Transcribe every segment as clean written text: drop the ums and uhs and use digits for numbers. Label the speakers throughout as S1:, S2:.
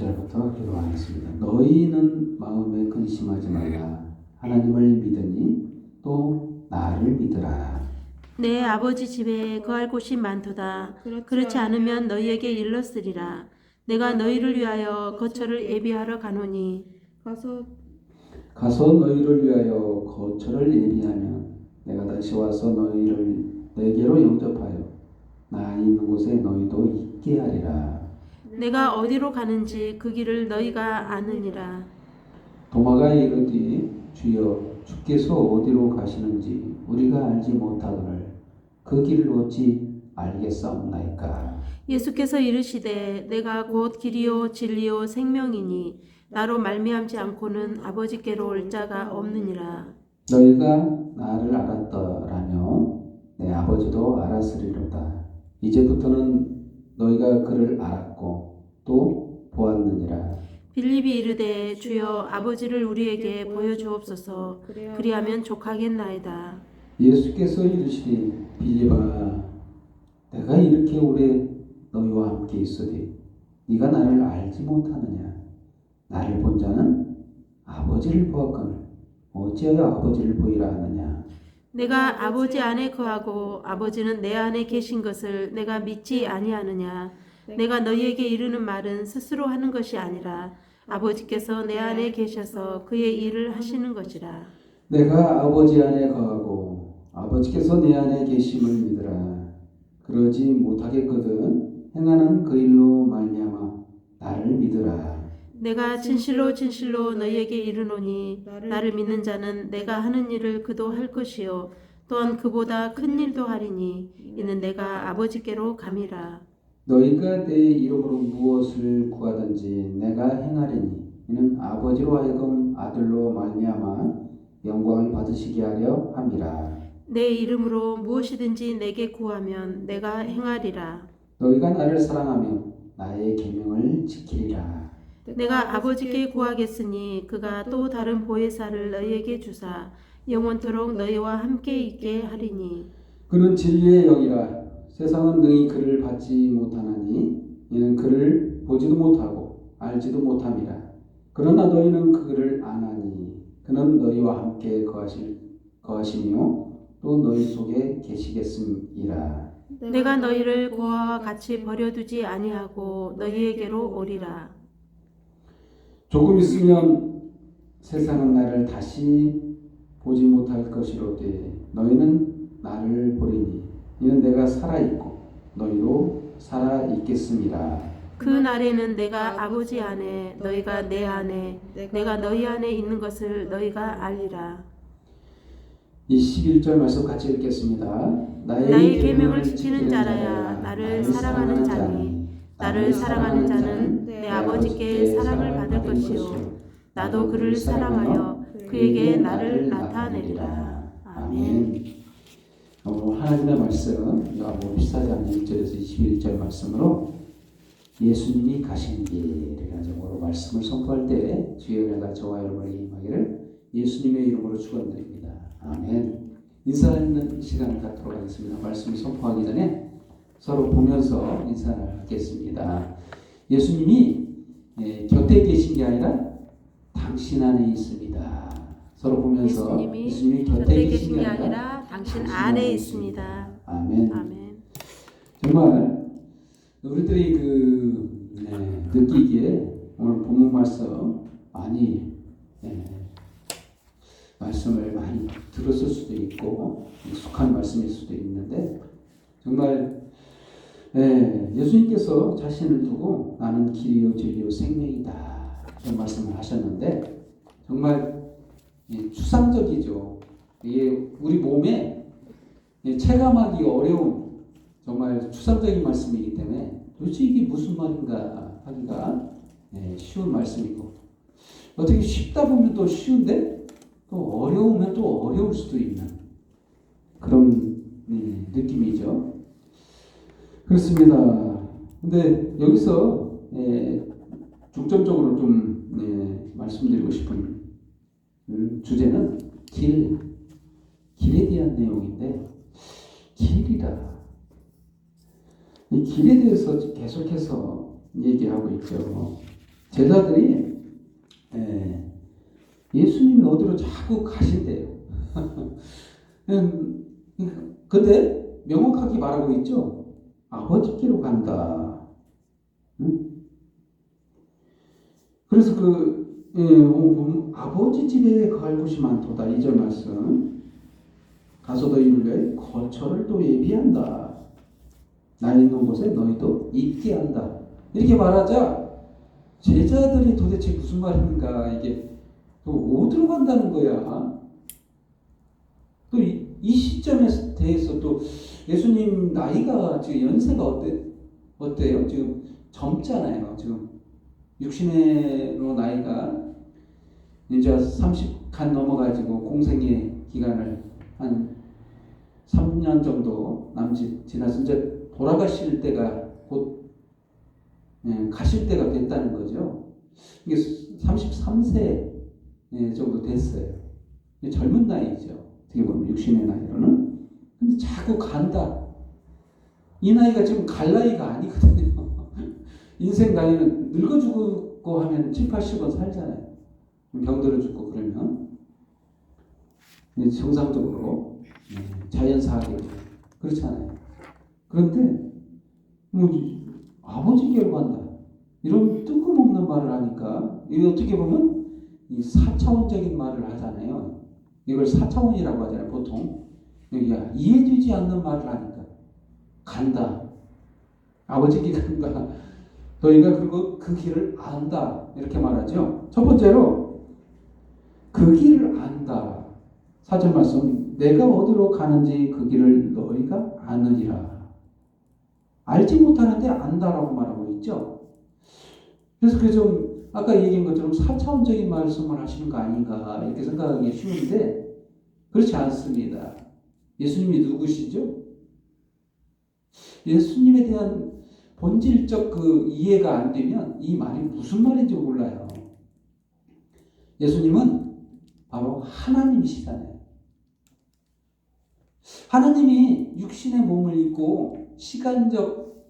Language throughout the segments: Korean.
S1: 1절부터 기도하겠습니다. 너희는 마음에 근심하지 말라. 하나님을 믿으니 또 나를 믿으라.
S2: 내 아버지 집에 거할 곳이 많도다. 그렇지 않으면 너희에게 일렀으리라. 내가 너희를 위하여 거처를 예비하러 가노니
S1: 가서 너희를 위하여 거처를 예비하면 내가 다시 와서 너희를 내게로 영접하여 나 있는 곳에 너희도 있게 하리라.
S2: 내가 어디로 가는지 그 길을 너희가 아느니라.
S1: 도마가 이르되 주여 주께서 어디로 가시는지 우리가 알지 못하거늘 그 길을 어찌 알겠사옵나이까.
S2: 예수께서 이르시되 내가 곧 길이요 진리요 생명이니 나로 말미암지 않고는 아버지께로 올 자가 없느니라.
S1: 너희가 나를 알았더라면 내 아버지도 알았으리로다. 이제부터는 너희가 그를 알았고 또 보았느니라.
S2: 빌립이 이르되 주여 아버지를 우리에게 보여주옵소서. 그리하면 족하겠나이다.
S1: 예수께서 이르시되 빌립아 내가 이렇게 오래 너희와 함께 있으되 네가 나를 알지 못하느냐. 나를 본 자는 아버지를 보았거늘 어찌하여 아버지를 보이라 하느냐.
S2: 내가 아버지 안에 거하고 아버지는 내 안에 계신 것을 내가 믿지 아니하느냐. 내가 너희에게 이르는 말은 스스로 하는 것이 아니라 아버지께서 내 안에 계셔서 그의 일을 하시는 것이라.
S1: 내가 아버지 안에 거하고 아버지께서 내 안에 계심을 믿으라. 그러지 못하겠거든 행하는 그 일로 말미암아 나를 믿으라.
S2: 내가 진실로 진실로 너희에게 이르노니 나를 믿는 자는 내가 하는 일을 그도 할 것이요 또한 그보다 큰 일도 하리니 이는 내가 아버지께로 감이라.
S1: 너희가 내 이름으로 무엇을 구하든지 내가 행하리니 이는 아버지로 하여금 아들로 말미암아 영광을 받으시게 하려 함이라.
S2: 내 이름으로 무엇이든지 내게 구하면 내가 행하리라.
S1: 너희가 나를 사랑하며 나의 계명을 지키리라.
S2: 내가 아버지께 구하겠으니 그가 또 다른 보혜사를 너희에게 주사 영원토록 너희와 함께 있게 하리니
S1: 그는 진리의 영이라. 세상은 능히 그를 받지 못하나니 이는 그를 보지도 못하고 알지도 못함이라. 그러나 너희는 그를 아나니 그는 너희와 함께 거하시며 또 너희 속에 계시겠음이라.
S2: 내가 너희를 고아와 같이 버려두지 아니하고 너희에게로 오리라.
S1: 조금 있으면 세상은 나를 다시 보지 못할 것이로되 너희는 나를 보리니 이는 내가 살아있고 너희도 살아있겠음이라.
S2: 그 날에는 내가 아버지 안에 너희가 내 안에 내가 너희 안에 있는 것을 너희가 알리라.
S1: 이 11절 말씀 같이 읽겠습니다.
S2: 나의 계명을 지키는 자라야 나를 사랑하는 자니 나를 사랑하는 자는 내 아버지께 사랑을 받을 것이요 나도 그를 사랑하여 그에게 나를 나타내리라. 아멘.
S1: 하나님의 말씀 요한복음 14장 1절에서 21절 말씀으로 예수님이 가신 길이라는 제목으로 말씀을 선포할 때 주의 은혜가 저와 여러분에게 임하기를 예수님의 이름으로 축원드립니다. 아멘. 인사하는 시간을 갖도록 하겠습니다. 말씀을 선포하기 전에 서로 보면서 인사를 하겠습니다. 예수님이 곁에 계신 게 아니라 당신 안에 있습니다. 서로 보면서 예수님이 곁에 계신 게 아니라
S2: 당신 안에 있습니다.
S1: 아멘.
S2: 아멘.
S1: 정말 우리들이 느끼기에 오늘 본문 말씀 많이 말씀을 많이 들었을 수도 있고 익숙한 말씀일 수도 있는데 정말 예수님께서 자신을 두고 나는 길이요 진리요 생명이다 이런 말씀을 하셨는데 정말 추상적이죠. 이게 우리 몸에 체감하기 어려운 정말 추상적인 말씀이기 때문에 도대체 이게 무슨 말인가 하기가 쉬운 말씀이고 어떻게 쉽다 보면 또 쉬운데 또 어려우면 또 어려울 수도 있는 그런 느낌이죠. 그렇습니다. 근데 여기서 중점적으로 좀 말씀드리고 싶은 주제는 길에 대한 내용인데 길이라 이 길에 대해서 계속해서 얘기하고 있죠. 제자들이 예수님이 어디로 자꾸 가신대요. 근데 명확하게 말하고 있죠. 아버지께로 간다. 응? 그래서 아버지 집에 갈 곳이 많도다. 2절 말씀. 가서도 이르되 거처를 또 예비한다. 나 있는 곳에 너희도 있게 한다. 이렇게 말하자 제자들이 도대체 무슨 말인가, 이게 또 어디로 간다는 거야. 또 이 시점에 대해서 또 예수님 나이가 지금 연세가 어때요? 지금 젊잖아요. 지금 육신으로 나이가 이제 30 간 넘어가지고 공생의 기간을 한 3년 정도 남짓 지나서 이제 돌아가실 때가 곧 가실 때가 됐다는 거죠. 이게 33세 정도 됐어요. 젊은 나이죠. 어떻게 보면 육신의 나이로는. 근데 자꾸 간다. 이 나이가 지금 갈 나이가 아니거든요. 인생 나이는 늙어 죽고 하면 7, 80은 살잖아요. 병들어 죽고 그러면 정상적으로 자연사하게 그렇잖아요. 그런데 뭐 아버지께로 간다. 이런 뜬금없는 말을 하니까 이게 어떻게 보면 이 4차원적인 말을 하잖아요. 이걸 4차원이라고 하잖아요. 보통 이해되지 않는 말을 하니까 간다. 아버지께 간다. 너희가 그리고 그 길을 안다. 이렇게 말하죠. 첫 번째로 그 길을 안다. 4절 말씀. 내가 어디로 가는지 그 길을 너희가 아느니라. 알지 못하는데 안다라고 말하고 있죠. 그래서 그 좀 아까 얘기한 것처럼 4차원적인 말씀을 하시는 거 아닌가 이렇게 생각하기 쉬운데 그렇지 않습니다. 예수님이 누구시죠? 예수님에 대한 본질적 그 이해가 안 되면 이 말이 무슨 말인지 몰라요. 예수님은 바로 하나님이시잖아요. 하나님이 육신의 몸을 입고 시간적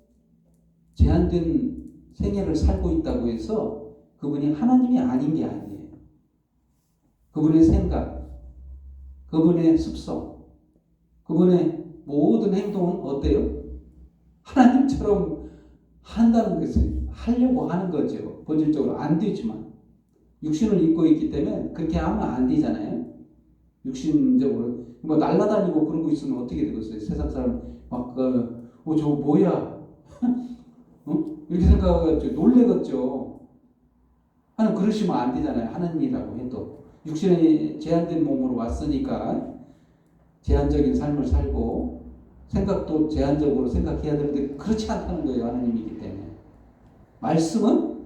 S1: 제한된 생애를 살고 있다고 해서 그분이 하나님이 아닌 게 아니에요. 그분의 생각, 그분의 습성, 그분의 모든 행동은 어때요? 하나님처럼 한다는 것을 하려고 하는 거죠. 본질적으로 안 되지만 육신을 입고 있기 때문에 그렇게 하면 안 되잖아요. 육신적으로 뭐 날아다니고 그런 거 있으면 어떻게 되겠어요? 세상 사람 막 저거 뭐야? 이렇게 생각하겠죠. 놀래겠죠. 하나님 그러시면 안 되잖아요. 하나님이라고 해도 육신의 제한된 몸으로 왔으니까 제한적인 삶을 살고 생각도 제한적으로 생각해야 되는데 그렇지 않다는 거예요. 하나님이기 때문에. 말씀은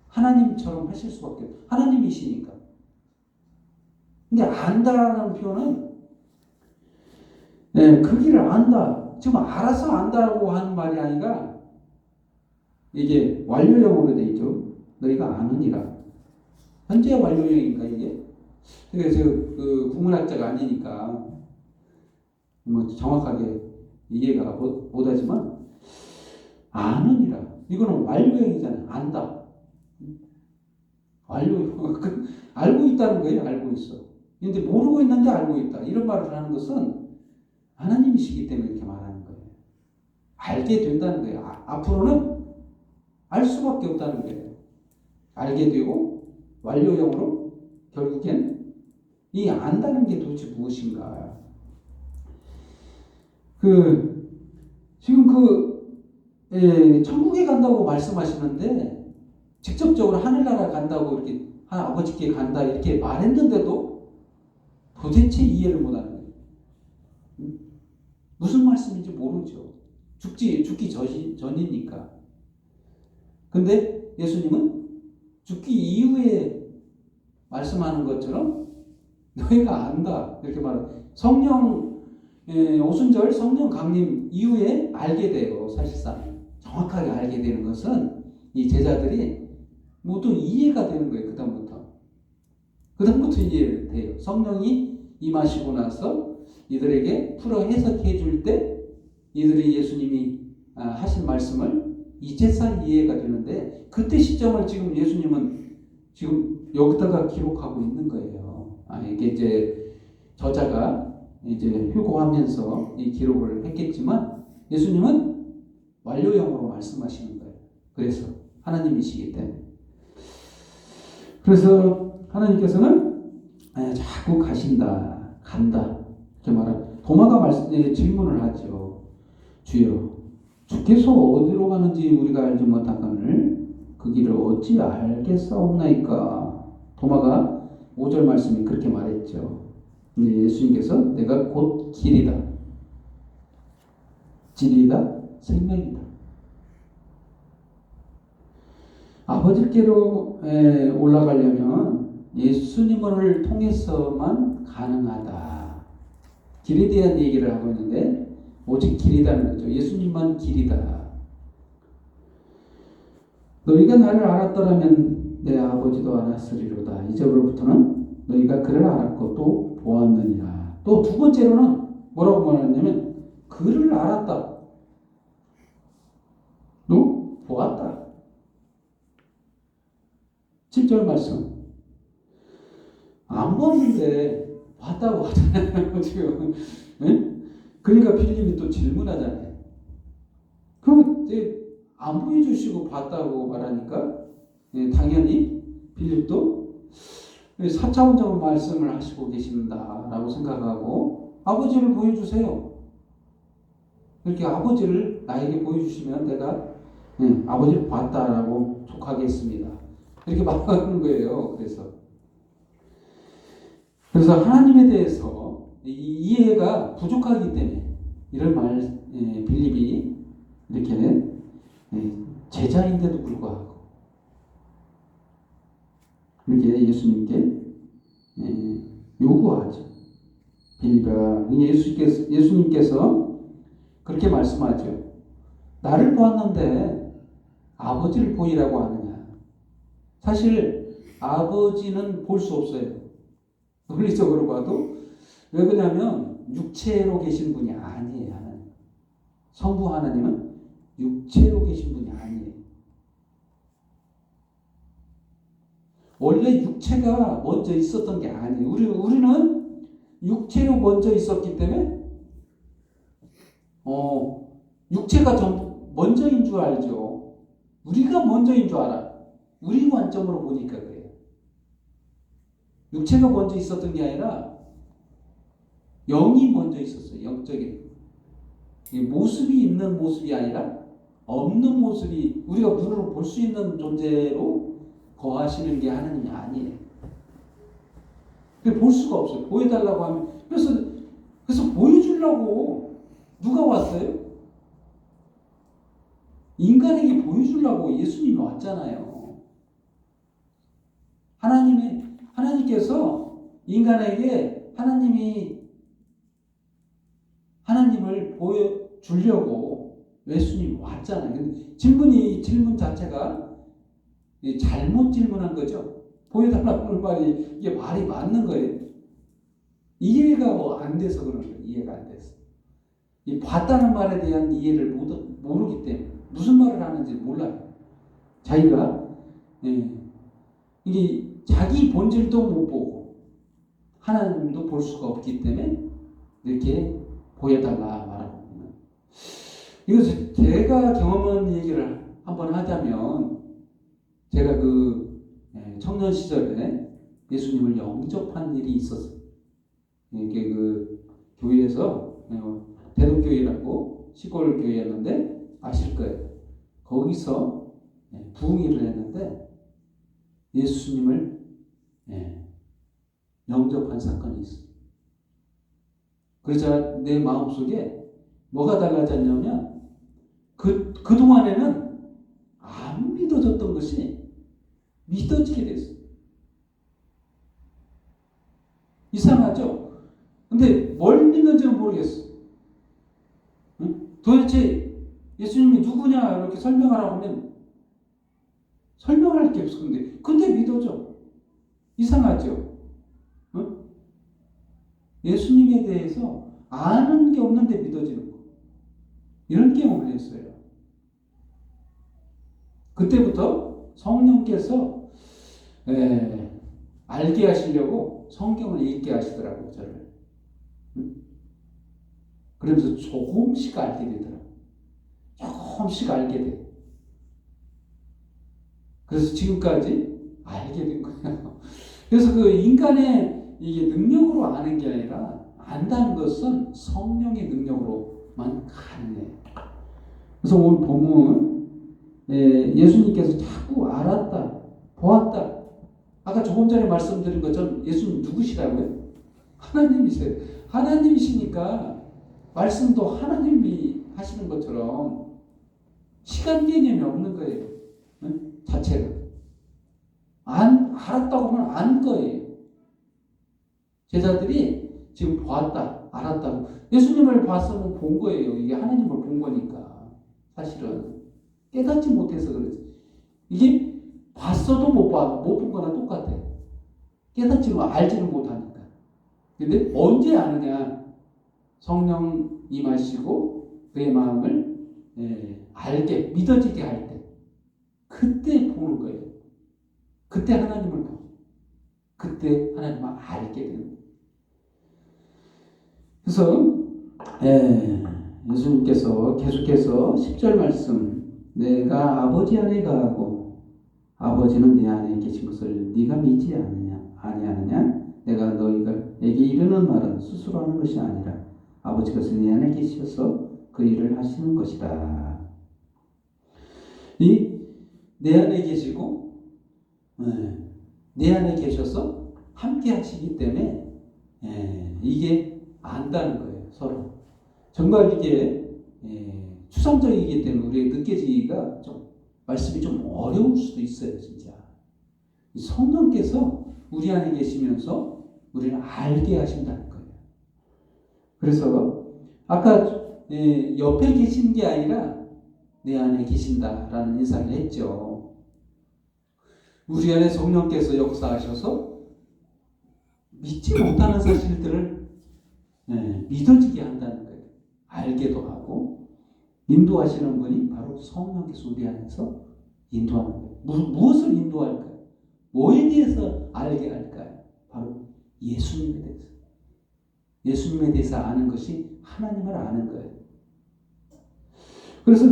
S1: 하나님처럼 하실 수밖에 없어요. 하나님이시니까. 근데 안다라는 표현은 그 길을 안다. 지금 알아서 안다고 하는 말이 아니라 이게 완료형으로 돼 있죠. 너희가 아느니라. 현재 완료형인가 이게? 그래서 그 국문학자가 아니니까 뭐 정확하게 이해가 못하지만 아느니라. 이거는 완료형이잖아요. 안다. 완료형. 알고 있다는 거예요. 알고 있어. 근데 모르고 있는데 알고 있다. 이런 말을 하는 것은 하나님이시기 때문에 이렇게 말하는 거예요. 알게 된다는 거예요. 앞으로는 알 수밖에 없다는 거예요. 알게 되고 완료형으로 결국엔 이 안다는 게 도대체 무엇인가. 지금 천국에 간다고 말씀하시는데 직접적으로 하늘나라 간다고 이렇게 아버지께 간다 이렇게 말했는데도 도대체 이해를 못하는 거예요. 무슨 말씀인지 모르죠. 죽기 전이니까. 근데 예수님은 죽기 이후에 말씀하는 것처럼 너희가 안다 이렇게 말해요. 성령 오순절 성령 강림 이후에 알게 돼요. 사실상 정확하게 알게 되는 것은 이 제자들이 모두 이해가 되는 거예요. 그다음부터 이해돼요. 성령이 임하시고 나서 이들에게 풀어 해석해 줄 때 이들이 예수님이 하신 말씀을 이제서 이해가 되는데 그때 시점을 지금 예수님은 지금 여기다가 기록하고 있는 거예요. 이게 이제 저자가 이제 휴고하면서 이 기록을 했겠지만 예수님은 완료형으로 말씀하시는 거예요. 그래서 하나님이시기 때문에. 그래서 하나님께서는 자꾸 가신다, 간다 이렇게 말하고 도마가 질문을 하죠. 주여, 주께서 어디로 가는지 우리가 알지 못하거늘 그 길을 어찌 알겠사옵나이까. 도마가 5절 말씀이 그렇게 말했죠. 근데 예수님께서 내가 곧 길이다, 진리다, 생명이다. 아버지께로 올라가려면 예수님을 통해서만 가능하다. 길에 대한 얘기를 하고 있는데 오직 길이다는 거죠. 예수님만 길이다. 너희가 나를 알았더라면 내 아버지도 알았으리로다. 이제부터는 너희가 그를 알았고 또 보았느니라. 또 두 번째로는 뭐라고 말하냐면 그를 알았다. 또 보았다. 7절 말씀. 안 보았는데 봤다고 하잖아요. 지금. 네? 그러니까 필립이 또 질문하잖아요. 그럼 안 보여주시고 봤다고 말하니까 당연히 필립도 4차원적인 말씀을 하시고 계신다라고 생각하고 아버지를 보여주세요. 이렇게 아버지를 나에게 보여주시면 내가 아버지를 봤다라고 족하겠습니다. 이렇게 말하는 거예요. 그래서 하나님에 대해서 이해가 부족하기 때문에 이런 빌립이 이렇게 제자인데도 불구하고 이렇게 예수님께 요구하죠. 빌립아, 예수님께서 그렇게 말씀하죠. 나를 보았는데 아버지를 보이라고 하느냐. 사실 아버지는 볼 수 없어요. 논리적으로 봐도. 왜 그러냐면 육체로 계신 분이 아니에요. 하나님. 성부 하나님은 육체로 계신 분이 아니에요. 원래 육체가 먼저 있었던 게 아니에요. 우리는 육체로 먼저 있었기 때문에 육체가 먼저인 줄 알죠. 우리가 먼저인 줄 알아. 우리 관점으로 보니까 그래요. 육체가 먼저 있었던 게 아니라 영이 먼저 있었어요. 영적인 모습이 있는 모습이 아니라 없는 모습이 우리가 눈으로 볼 수 있는 존재로 거하시는 게 하나님이 아니에요. 볼 수가 없어요. 보여달라고 하면 그래서 보여주려고 누가 왔어요? 인간에게 보여주려고 예수님이 왔잖아요. 하나님께서 인간에게 하나님을 보여주려고 예수님이 왔잖아요. 근데 질문 자체가 잘못 질문한 거죠. 보여달라는 말이 이게 말이 맞는 거예요. 이해가 안 돼서 그런 거예요. 이해가 안 돼서. 이 봤다는 말에 대한 이해를 모르기 때문에 무슨 말을 하는지 몰라요. 자기가 이게 자기 본질도 못 보고 하나님도 볼 수가 없기 때문에 이렇게 보여달라 말하고 있는. 이거 제가 경험한 얘기를 한번 하자면 제가 청년 시절에 예수님을 영접한 일이 있었어요. 이게 교회에서 대동교회라고 시골 교회였는데 아실 거예요. 거기서 부흥회를 했는데 예수님을 영접한 사건이 있어요. 그래서 내 마음속에 뭐가 달라졌냐면 그동안에는 안 믿어졌던 것이 믿어지게 됐어요. 이상하죠? 근데 뭘 믿는지는 모르겠어. 응? 도대체 예수님이 누구냐 이렇게 설명하라고 하면 설명할 게 없어. 근데 믿어져. 이상하죠? 응? 예수님에 대해서 아는 게 없는데 믿어지는 거. 이런 경험을 했어요. 그때부터 성령께서 알게 하시려고 성경을 읽게 하시더라고요, 저를. 그러면서 조금씩 알게 되더라고요. 조금씩 알게 돼. 그래서 지금까지 알게 된 거예요. 그래서 그 인간의 이게 능력으로 아는 게 아니라 안다는 것은 성령의 능력으로만 가능해요. 그래서 오늘 본문 예수님께서 자꾸 알았다, 보았다. 아까 조금 전에 말씀드린 것처럼 예수님 누구시라고요? 하나님이세요. 하나님이시니까 말씀도 하나님이 하시는 것처럼 시간 개념이 없는 거예요. 자체가. 알았다고 하면 안 거예요. 제자들이 지금 보았다, 알았다고. 예수님을 봤으면 본 거예요. 이게 하나님을 본 거니까. 사실은. 깨닫지 못해서 그렇지. 이게 봤어도 못 본 거나 똑같아. 깨닫지는 알지는 못하니까. 근데 언제 아느냐? 성령 임하시고 그의 마음을 알게, 믿어지게 할 때. 그때 보는 거예요. 그때 하나님을 봐. 그때 하나님을 알게 되는 거예요. 그래서 예수님께서 계속해서 10절 말씀, 내가 아버지 안에 가고 아버지는 내 안에 계신 것을 네가 믿지 아니하느냐? 내가 너희에게 이르는 말은 스스로 하는 것이 아니라 아버지께서 내 안에 계셔서 그 일을 하시는 것이다. 이 내 안에 계시고 내 안에 계셔서 함께 하시기 때문에 이게 안다는 거예요. 서로. 정말 이게 추상적이기 때문에 우리에게 느껴지기가 좀 말씀이 좀 어려울 수도 있어요. 진짜. 성령께서 우리 안에 계시면서 우리를 알게 하신다는 거예요. 그래서 아까 옆에 계신 게 아니라 내 안에 계신다라는 인사를 했죠. 우리 안에 성령께서 역사하셔서 믿지 못하는 사실들을 믿어지게 한다는 거예요. 알게도 하고 인도하시는 분이 바로 성령께서 우리 안에서 인도하는 거예요. 무엇을 인도할까요? 뭐에 대해서 알게 할까요? 바로 예수님에 대해서. 예수님에 대해서 아는 것이 하나님을 아는 거예요. 그래서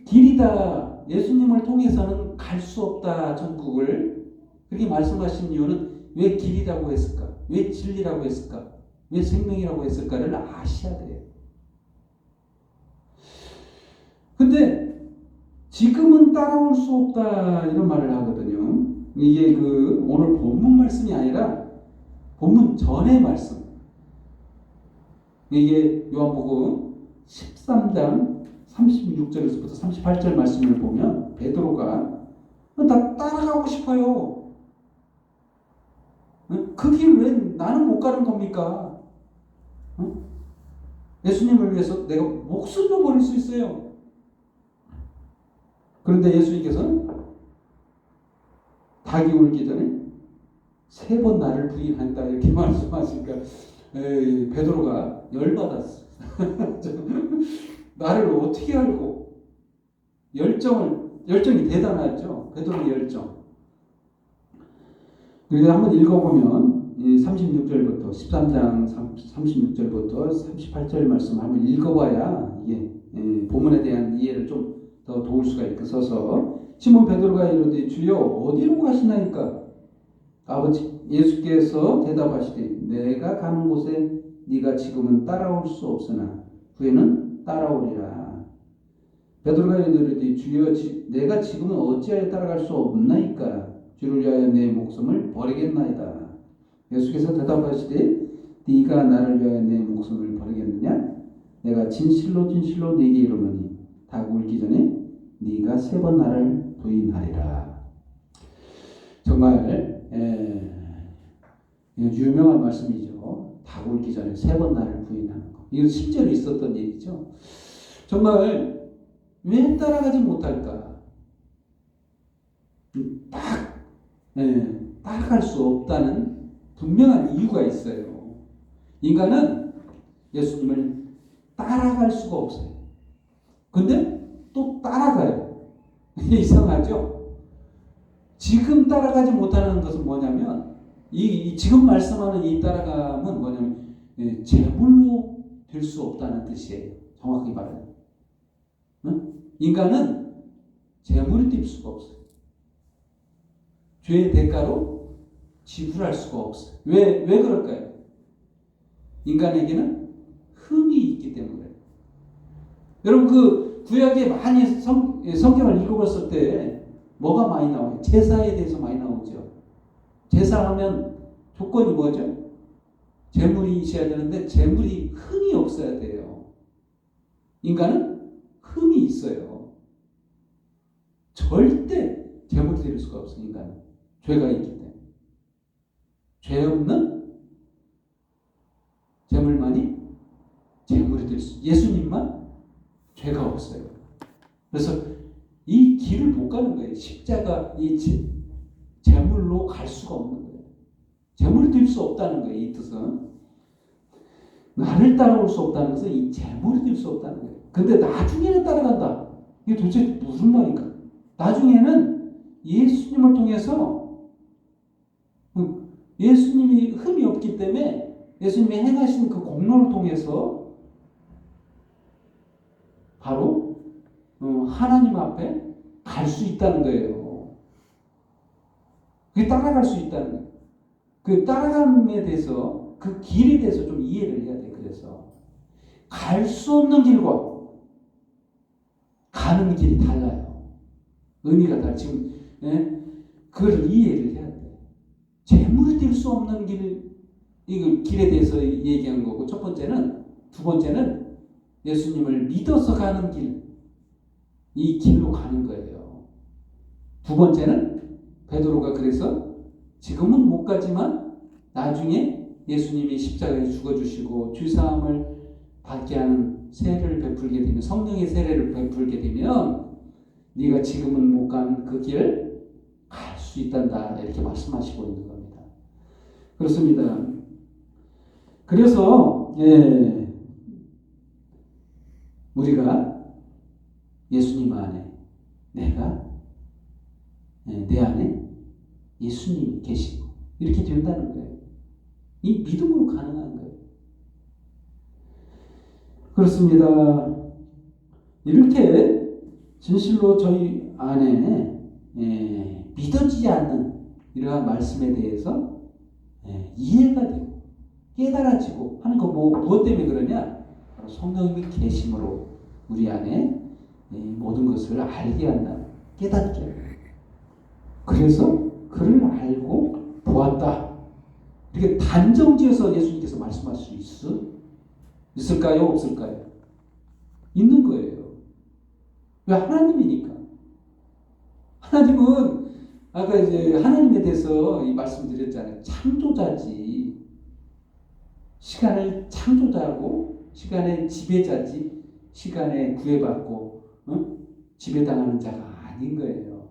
S1: 길이다. 예수님을 통해서는 갈 수 없다. 천국을. 그렇게 말씀하신 이유는 왜 길이라고 했을까? 왜 진리라고 했을까? 왜 생명이라고 했을까를 아셔야 돼요. 근데 지금은 따라올 수 없다. 이런 말을 하거든요. 이게 오늘 본문 말씀이 아니라 본문 전의 말씀. 이게 요한복음 13장 36절에서부터 38절 말씀을 보면 베드로가 나 따라가고 싶어요. 그 길 왜 나는 못 가는 겁니까? 예수님을 위해서 내가 목숨도 버릴 수 있어요. 그런데 예수님께서는 닭이 울기 전에 3번 나를 부인한다 이렇게 말씀하시니까 베드로가 열받았어. 나를 어떻게 알고 열정이 대단하죠. 베드로의 열정. 그리고 한번 읽어보면 36절부터 13장 36절부터 38절 말씀 한번 읽어봐야 이게 본문에 대한 이해를 좀 더 도울 수가 있어서 시몬 베드로가 이르되 주여 어디로 가시나이까? 아버지 예수께서 대답하시되 내가 가는 곳에 네가 지금은 따라올 수 없으나 후에는 따라오리라. 베드로가 이르되 주여 내가 지금은 어찌하여 따라갈 수 없나이까? 주를 위하여 내 목숨을 버리겠나이다. 예수께서 대답하시되 네가 나를 위하여 내 목숨을 버리겠느냐? 내가 진실로 진실로 네게 이르노니 닭 울기 전에 네가 3번 나를 부인하리라. 정말 유명한 말씀이죠. 닭 울기 전에 3번 나를 부인하는 거. 이거 실제로 있었던 일이죠. 정말 왜 따라가지 못할까? 따라갈 수 없다는 분명한 이유가 있어요. 인간은 예수님을 따라갈 수가 없어요. 근데 또 따라가요. 이상하죠? 지금 따라가지 못하는 것은 뭐냐면 이 지금 말씀하는 이 따라감은 뭐냐면 제물로 될 수 없다는 뜻이에요. 정확히 말하면. 응? 인간은 제물이 될 수가 없어요. 죄의 대가로 지불할 수가 없어요. 왜 그럴까요? 인간에게는 흠이 있기 때문에. 여러분 그 구약에 많이 성경을 읽어봤을 때 뭐가 많이 나와요? 제사에 대해서 많이 나오죠. 제사하면 조건이 뭐죠? 제물이 있어야 되는데 제물이 흠이 없어야 돼요. 인간은 흠이 있어요. 절대 제물 드릴 수가 없어요. 인간은 죄가 있기 때문에. 죄 없는 제물만이 제물이 될 수. 예수님만 죄가 없어요. 그래서 이 길을 못 가는 거예요. 십자가 이 제물로 갈 수가 없는 거예요. 제물이 될 수 없다는 거예요. 이 뜻은. 나를 따라올 수 없다는 것은 이 제물이 될 수 없다는 거예요. 근데 나중에는 따라간다. 이게 도대체 무슨 말인가? 나중에는 예수님을 통해서 예수님이 흠이 없기 때문에 예수님이 행하신 그 공로를 통해서 바로 하나님 앞에 갈 수 있다는 거예요. 그게 따라갈 수 있다는 거예요. 그 따라감에 대해서 그 길에 대해서 좀 이해를 해야 돼. 그래서 갈 수 없는 길과 가는 길이 달라요. 의미가 달라. 지금 그걸 이해를 해야 돼. 재물이 될 수 없는 이거 길에 대해서 얘기한 거고 두 번째는 예수님을 믿어서 가는 길, 이 길로 가는 거예요. 두 번째는 베드로가 그래서 지금은 못 가지만 나중에 예수님이 십자가에 죽어주시고 죄사함을 받게 하는 세례를 베풀게 되면 성령의 세례를 베풀게 되면 네가 지금은 못 간 그 길 갈 수 있단다 이렇게 말씀하시고 있는 겁니다. 그렇습니다. 그래서 우리가 예수님 안에 내 안에 예수님이 계시고 이렇게 된다는 거예요. 이 믿음으로 가능한 거예요. 그렇습니다. 이렇게 진실로 저희 안에 믿어지지 않는 이러한 말씀에 대해서 이해가 되고 깨달아지고 하는 거 무엇 때문에 그러냐? 바로 성령님이 계심으로 우리 안에 모든 것을 알게 한다, 깨닫게 한다. 그래서 그를 알고 보았다. 이렇게 단정지어서 예수님께서 말씀할 수 있을까요? 없을까요? 있는 거예요. 왜? 하나님이니까. 하나님은 아까 이제 하나님에 대해서 이 말씀드렸잖아요. 창조자지. 시간을 창조자고 시간의 지배자지. 시간에 구애받고 지배당하는 자가 아닌 거예요.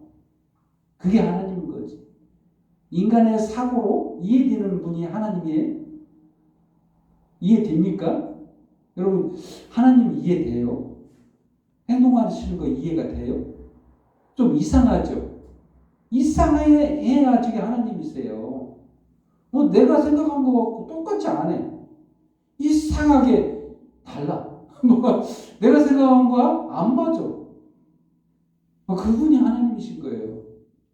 S1: 그게 하나님인 거지. 인간의 사고로 이해되는 분이 하나님이에요? 이해됩니까? 여러분 하나님 이해돼요? 행동하시는 거 이해가 돼요? 좀 이상하죠? 이상해야 저게 하나님이세요. 내가 생각한 거 같고 똑같이 안 해. 이상하게 달라. 내가 생각한 거와 안 맞아. 그분이 하나님이신 거예요.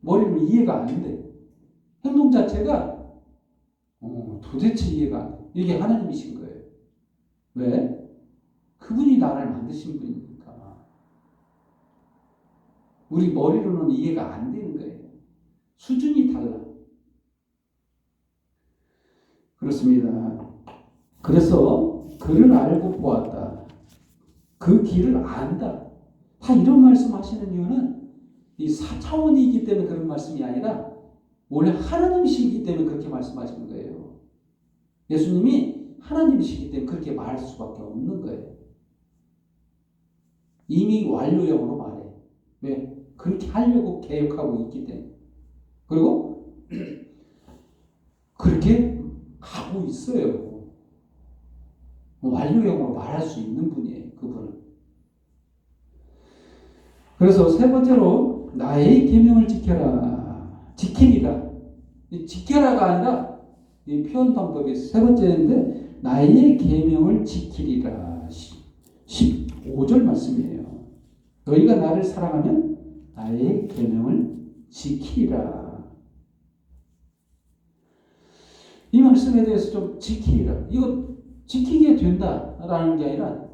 S1: 머리로 이해가 안 돼. 행동 자체가 도대체 이해가 안 돼. 이게 하나님이신 거예요. 왜? 그분이 나를 만드신 분이니까. 우리 머리로는 이해가 안 되는 거예요. 수준이 달라. 그렇습니다. 그래서 그를 알고 보았다. 그 길을 안다. 다 이런 말씀하시는 이유는 이 4차원이기 때문에 그런 말씀이 아니라 원래 하나님이시기 때문에 그렇게 말씀하시는 거예요. 예수님이 하나님이시기 때문에 그렇게 말할 수밖에 없는 거예요. 이미 완료형으로 말해. 왜? 그렇게 하려고 계획하고 있기 때문에. 그리고 그렇게 가고 있어요. 완료형으로 말할 수 있는 분이에요. 그분은. 그래서 세 번째로 나의 계명을 지켜라. 지키리라. 이 지켜라가 아니라 이 표현 방법이 세 번째인데 나의 계명을 지키리라. 15절 말씀이에요. 너희가 나를 사랑하면 나의 계명을 지키리라. 이 말씀에 대해서 좀 지키리라. 이거 지키게 된다라는 게 아니라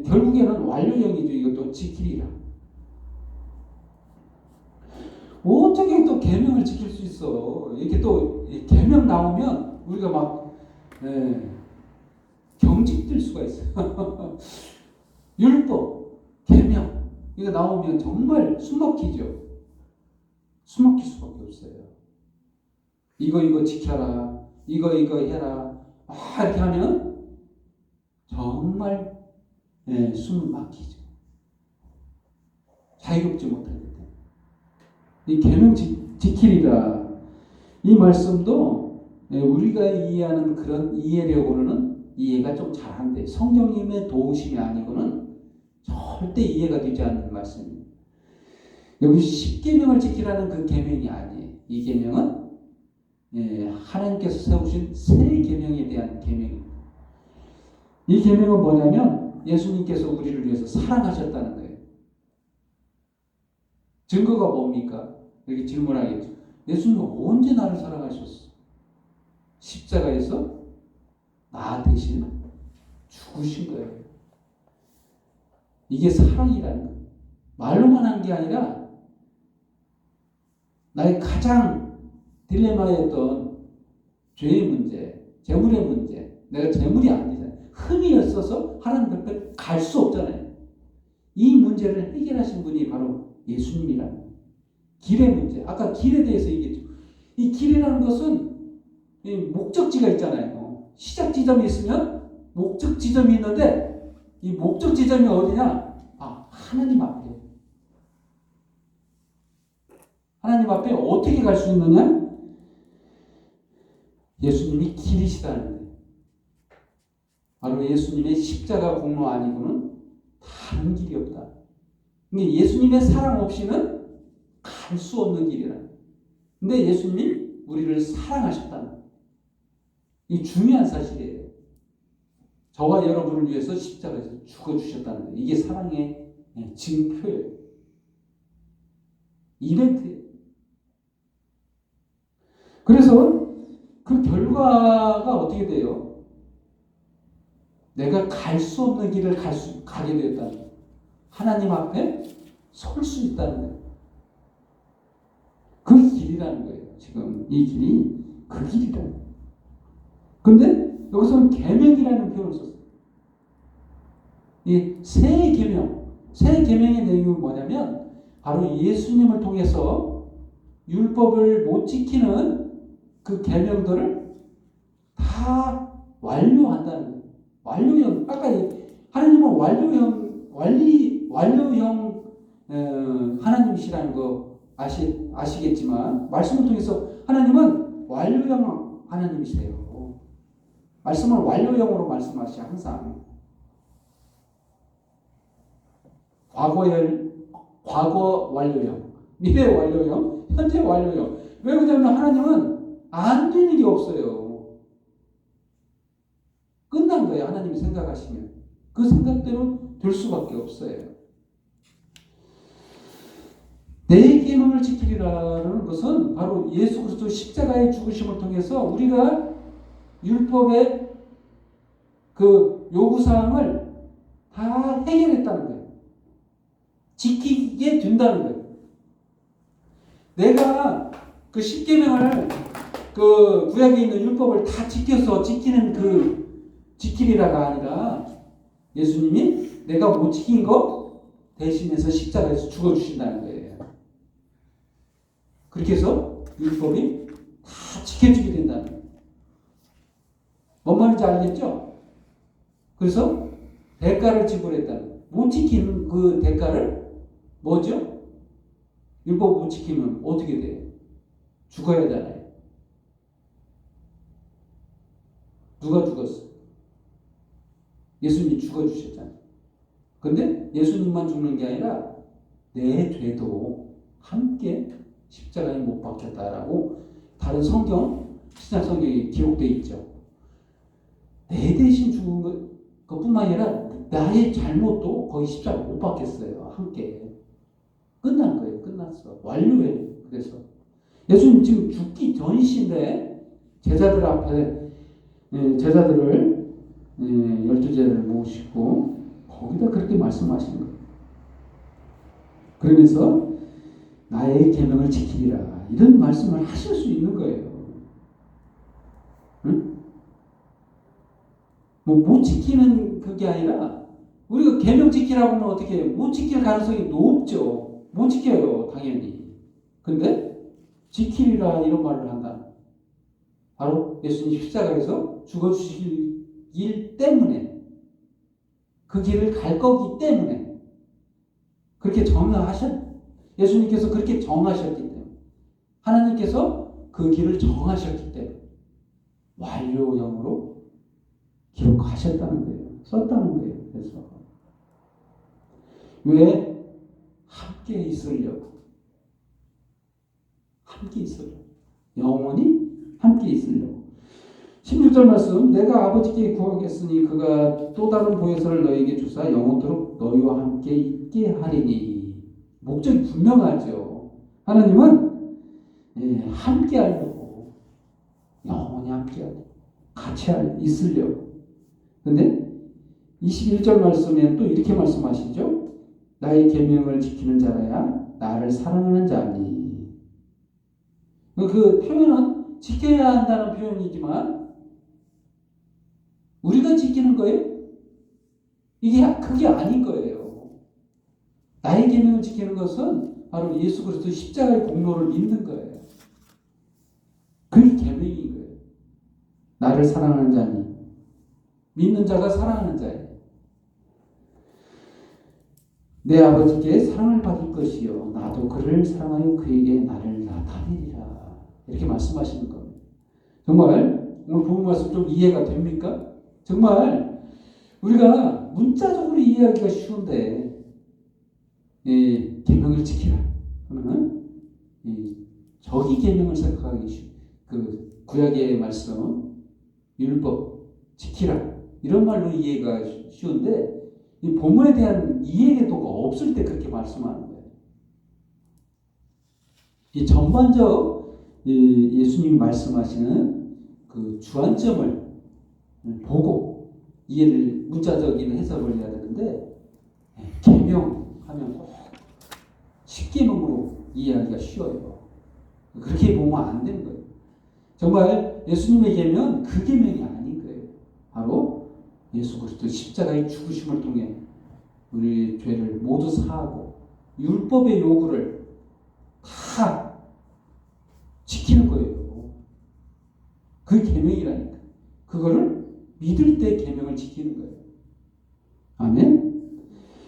S1: 결국에는 완료형이죠. 이것도 지키리라. 어떻게 또 계명을 지킬 수 있어? 이렇게 또 계명 나오면 우리가 막 경직될 수가 있어요. 율법, 계명 이거 나오면 정말 숨막히죠. 숨막힐 수밖에 없어요. 이거 지켜라. 이거 해라. 이렇게 하면 정말 숨 막히죠. 자유롭지 못하기 때문에. 이 계명 지키리라. 이 말씀도 우리가 이해하는 그런 이해력으로는 이해가 좀 잘한데 성령님의 도우심이 아니고는 절대 이해가 되지 않는 말씀입니다. 여기 10계명을 지키라는 그 계명이 아니에요. 이 계명은 하나님께서 세우신 새 계명에 대한 계명입니다. 이 계명은 뭐냐면 예수님께서 우리를 위해서 사랑하셨다는 거예요. 증거가 뭡니까? 이렇게 질문하겠죠. 예수님은 언제 나를 사랑하셨어? 십자가에서 나 대신 죽으신 거예요. 이게 사랑이라는 거예요. 말로만 한 게 아니라 나의 가장 딜레마였던 죄의 문제, 재물의 문제, 내가 재물이 안 되잖아요. 흠이 없어서 하나님 앞에 갈 수 없잖아요. 이 문제를 해결하신 분이 바로 예수님이라는 거예요. 길의 문제. 아까 길에 대해서 얘기했죠. 이 길이라는 것은 목적지가 있잖아요. 시작 지점이 있으면 목적 지점이 있는데 이 목적 지점이 어디냐? 하나님 앞에. 하나님 앞에 어떻게 갈 수 있느냐? 예수님이 길이시다는 거예요. 바로 예수님의 십자가 공로 아니고는 다른 길이 없다. 그러니까 예수님의 사랑 없이는 갈 수 없는 길이라. 근데 예수님이 우리를 사랑하셨다는 거예요. 이 중요한 사실이에요. 저와 여러분을 위해서 십자가에서 죽어주셨다는 거예요. 이게 사랑의 증표예요. 이벤트예요. 그래서 그 결과가 어떻게 돼요? 내가 갈 수 없는 길을 가게 되었다는 거예요. 하나님 앞에 설 수 있다는 거예요. 그 길이라는 거예요. 지금 이 길이 그 길이라는 거예요. 근데 여기서는 계명이라는 표현을 썼어요. 이 새 계명, 새 계명의 내용이 뭐냐면 바로 예수님을 통해서 율법을 못 지키는 그 계명들을 다 완료한다는 거예요. 완료형, 아까 하나님은 완료형 하나님이시라는 거 아시겠지만 말씀을 통해서 하나님은 완료형 하나님이세요. 말씀을 완료형으로 말씀하시죠. 항상 과거 완료형, 미래 완료형, 현재 완료형. 왜 그러냐면 하나님은 안 되는 일이 없어요. 끝난 거예요. 하나님이 생각하시면 그 생각대로 될 수밖에 없어요. 내 계명을 지키리라는 것은 바로 예수 그리스도 십자가의 죽으심을 통해서 우리가 율법의 그 요구사항을 다 해결했다는 거예요. 지키게 된다는 거예요. 내가 그 십계명을 그 구약에 있는 율법을 다 지켜서 지키는 그 지키리라가 아니라 예수님이 내가 못 지킨 거 대신해서 십자가에서 죽어주신다는 거예요. 그렇게 해서 율법이 다 지켜지게 된다는 거예요. 뭔 말인지 알겠죠? 그래서 대가를 지불했다는 거예요. 못 지키는 그 대가를 뭐죠? 율법 못 지키면 어떻게 돼요? 죽어야 하잖아요. 누가 죽었어? 예수님이 죽어주셨잖아요. 근데 예수님만 죽는 게 아니라 내 죄도 함께 십자가에 못 박혔다라고 다른 성경, 신약 성경에 기록되어 있죠. 내 대신 죽은 것뿐만 아니라 나의 잘못도 거의 십자가에 못 박혔어요. 함께. 끝난 거예요. 끝났어. 완료해. 그래서 예수님 지금 죽기 전이신데 제자들 앞에 제자들을 12제자를 모시고 거기다 그렇게 말씀하시는 거예요. 그러면서 나의 계명을 지키리라 이런 말씀을 하실 수 있는 거예요. 응? 뭐 못 지키는 그게 아니라 우리가 계명 지키라고 하면 어떻게 해요? 못 지킬 가능성이 높죠. 못 지켜요, 당연히. 근데 지키리라 이런 말을 한다. 바로 예수님 십자가에서 죽어주실 일 때문에, 그 길을 갈 거기 때문에 그렇게 예수님께서 그렇게 정하셨기 때문에, 하나님께서 그 길을 정하셨기 때문에 완료형으로 기록하셨다는 거예요. 썼다는 거예요. 그래서 왜? 함께 있으려고. 함께 있으려고. 영원히 함께 있으려고. 16절 말씀, 내가 아버지께 구하겠으니 그가 또 다른 보혜사를 너에게 주사 영원토록 너희와 함께 있게 하리니. 목적이 분명하죠. 하나님은 함께 하려고, 영원히 함께 하려고, 같이 있으려고. 근데 21절 말씀에 또 이렇게 말씀하시죠. 나의 계명을 지키는 자라야 나를 사랑하는 자니. 그 표현은 지켜야 한다는 표현이지만 우리가 지키는 거예요? 그게 아닌 거예요. 나의 계명을 지키는 것은 바로 예수 그리스도 십자가의 공로를 믿는 거예요. 그게 계명인 거예요. 나를 사랑하는 자니. 믿는 자가 사랑하는 자예요. 내 아버지께 사랑을 받을 것이요 나도 그를 사랑하여 그에게 나를 나타내리라. 이렇게 말씀하시는 겁니다. 정말 오늘 본문 말씀 좀 이해가 됩니까? 정말 우리가 문자적으로 이해하기가 쉬운데 계명을 지키라 그러면 저기 계명을 생각하기 쉬워. 그 구약의 말씀 율법 지키라 이런 말로 이해가 쉬운데 이 본문에 대한 이해도가 없을 때 그렇게 말씀하는 거예요. 이 전반적 예수님이 말씀하시는 그 주안점을 보고 이해를 문자적인 해석을 해야 되는데 계명하면 꼭 십계명으로 이해하기가 쉬워요. 그렇게 보면 안 되는 거예요. 정말 예수님의 계명은 그 계명이 아닌 거예요. 바로 예수 그리스도 십자가의 죽으심을 통해 우리 죄를 모두 사하고 율법의 요구를 다 지키는 거예요. 그 계명이라니까. 그거를 믿을 때 계명을 지키는 거예요. 아멘.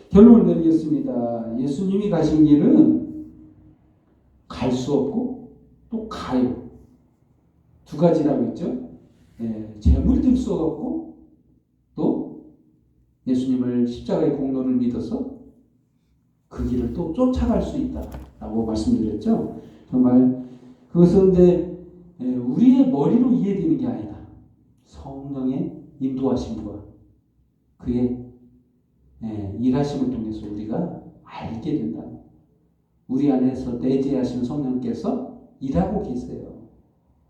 S1: 결론을 내리겠습니다. 예수님이 가신 길은 갈 수 없고 또 가요. 두 가지라고 했죠. 재물이 될 수 없고 또 예수님을 십자가의 공로를 믿어서 그 길을 또 쫓아갈 수 있다라고 말씀드렸죠. 정말 그것은 근데 우리의 머리로 이해되는 게 아니다. 성령의 인도하심과 그의 일하심을 통해서 우리가 알게 된다. 우리 안에서 내재하신 성령께서 일하고 계세요.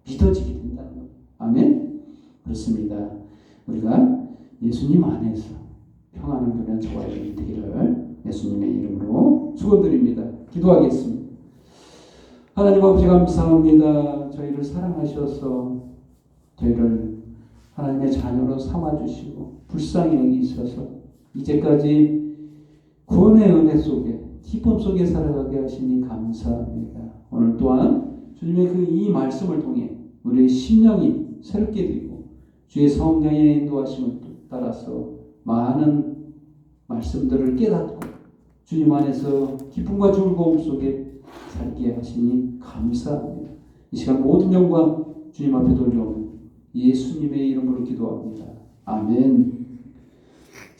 S1: 믿어지게 된다는 것. 아멘. 그렇습니다. 우리가 예수님 안에서 평안을 누리는 저와 여러분이 되기를 예수님의 이름으로 축원드립니다. 기도하겠습니다. 하나님 아버지 감사합니다. 저희를 사랑하셔서 저희를 하나님의 자녀로 삼아주시고 불쌍히 여기셔서 이제까지 구원의 은혜 속에 기쁨 속에 살아가게 하시니 감사합니다. 오늘 또한 주님의 이 말씀을 통해 우리의 심령이 새롭게 되고 주의 성령의 인도하심을 따라서 많은 말씀들을 깨닫고 주님 안에서 기쁨과 즐거움 속에 살게 하시니 감사합니다. 이 시간 모든 영광 주님 앞에 돌려오는 예수님의 이름으로 기도합니다. 아멘.